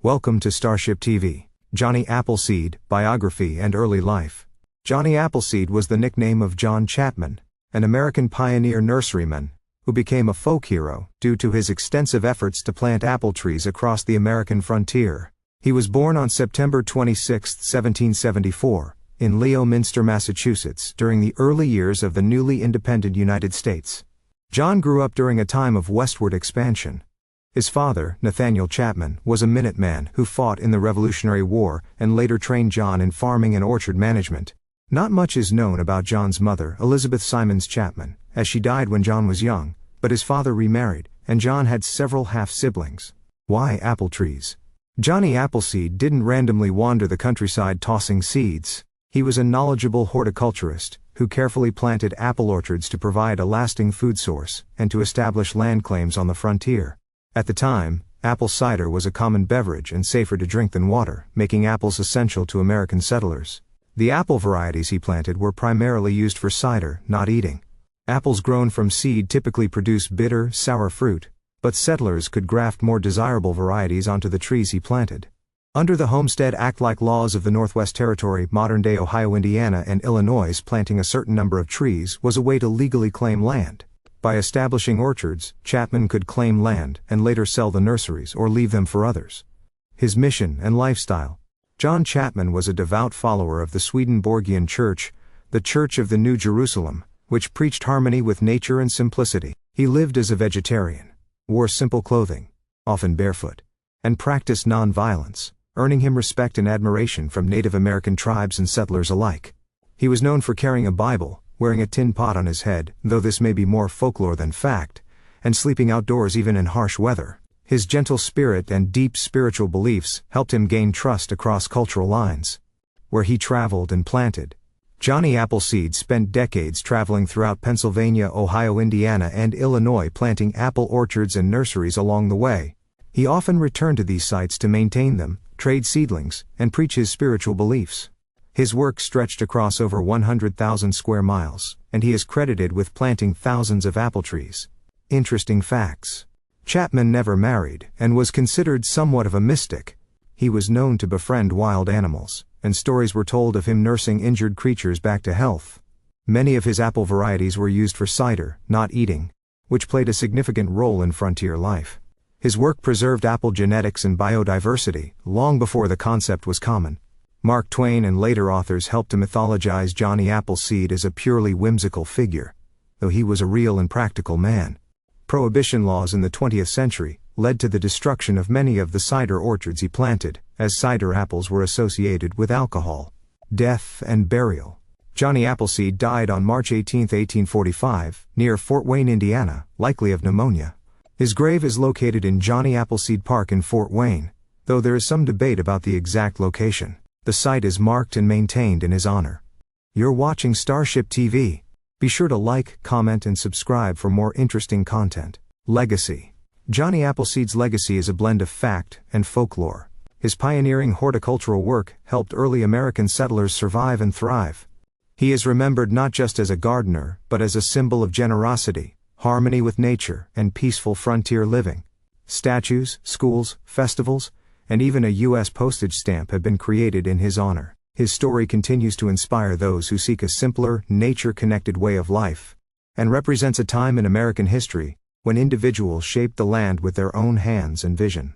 Welcome to Starship TV. Johnny Appleseed, Biography and Early Life. Johnny Appleseed was the nickname of John Chapman, an American pioneer nurseryman, who became a folk hero due to his extensive efforts to plant apple trees across the American frontier. He was born on September 26, 1774, in Leominster, Massachusetts, during the early years of the newly independent United States. John grew up during a time of westward expansion. His father, Nathaniel Chapman, was a Minuteman who fought in the Revolutionary War and later trained John in farming and orchard management. Not much is known about John's mother, Elizabeth Simons Chapman, as she died when John was young, but his father remarried, and John had several half-siblings. Why apple trees? Johnny Appleseed didn't randomly wander the countryside tossing seeds. He was a knowledgeable horticulturist who carefully planted apple orchards to provide a lasting food source and to establish land claims on the frontier. At the time, apple cider was a common beverage and safer to drink than water, making apples essential to American settlers. The apple varieties he planted were primarily used for cider, not eating. Apples grown from seed typically produce bitter, sour fruit, but settlers could graft more desirable varieties onto the trees he planted. Under the Homestead Act-like laws of the Northwest Territory, modern-day Ohio, Indiana, and Illinois, planting a certain number of trees was a way to legally claim land. By establishing orchards, Chapman could claim land and later sell the nurseries or leave them for others. His mission and lifestyle. John Chapman was a devout follower of the Swedenborgian Church, the Church of the New Jerusalem, which preached harmony with nature and simplicity. He lived as a vegetarian, wore simple clothing, often barefoot, and practiced non-violence, earning him respect and admiration from Native American tribes and settlers alike. He was known for carrying a Bible, wearing a tin pot on his head, though this may be more folklore than fact, and sleeping outdoors even in harsh weather. His gentle spirit and deep spiritual beliefs helped him gain trust across cultural lines. Where he traveled and planted. Johnny Appleseed spent decades traveling throughout Pennsylvania, Ohio, Indiana, and Illinois planting apple orchards and nurseries along the way. He often returned to these sites to maintain them, trade seedlings, and preach his spiritual beliefs. His work stretched across over 100,000 square miles, and he is credited with planting thousands of apple trees. Interesting facts. Chapman never married, and was considered somewhat of a mystic. He was known to befriend wild animals, and stories were told of him nursing injured creatures back to health. Many of his apple varieties were used for cider, not eating, which played a significant role in frontier life. His work preserved apple genetics and biodiversity, long before the concept was common. Mark Twain and later authors helped to mythologize Johnny Appleseed as a purely whimsical figure, though he was a real and practical man. Prohibition laws in the 20th century led to the destruction of many of the cider orchards he planted, as cider apples were associated with alcohol. Death and burial. Johnny Appleseed died on March 18, 1845, near Fort Wayne, Indiana, likely of pneumonia. His grave is located in Johnny Appleseed Park in Fort Wayne, though there is some debate about the exact location. The site is marked and maintained in his honor. You're watching Starship TV. Be sure to like, comment, and subscribe for more interesting content. Legacy. Johnny Appleseed's legacy is a blend of fact and folklore. His pioneering horticultural work helped early American settlers survive and thrive. He is remembered not just as a gardener, but as a symbol of generosity, harmony with nature, and peaceful frontier living. Statues, schools, festivals, and even a U.S. postage stamp have been created in his honor. His story continues to inspire those who seek a simpler, nature-connected way of life, and represents a time in American history when individuals shaped the land with their own hands and vision.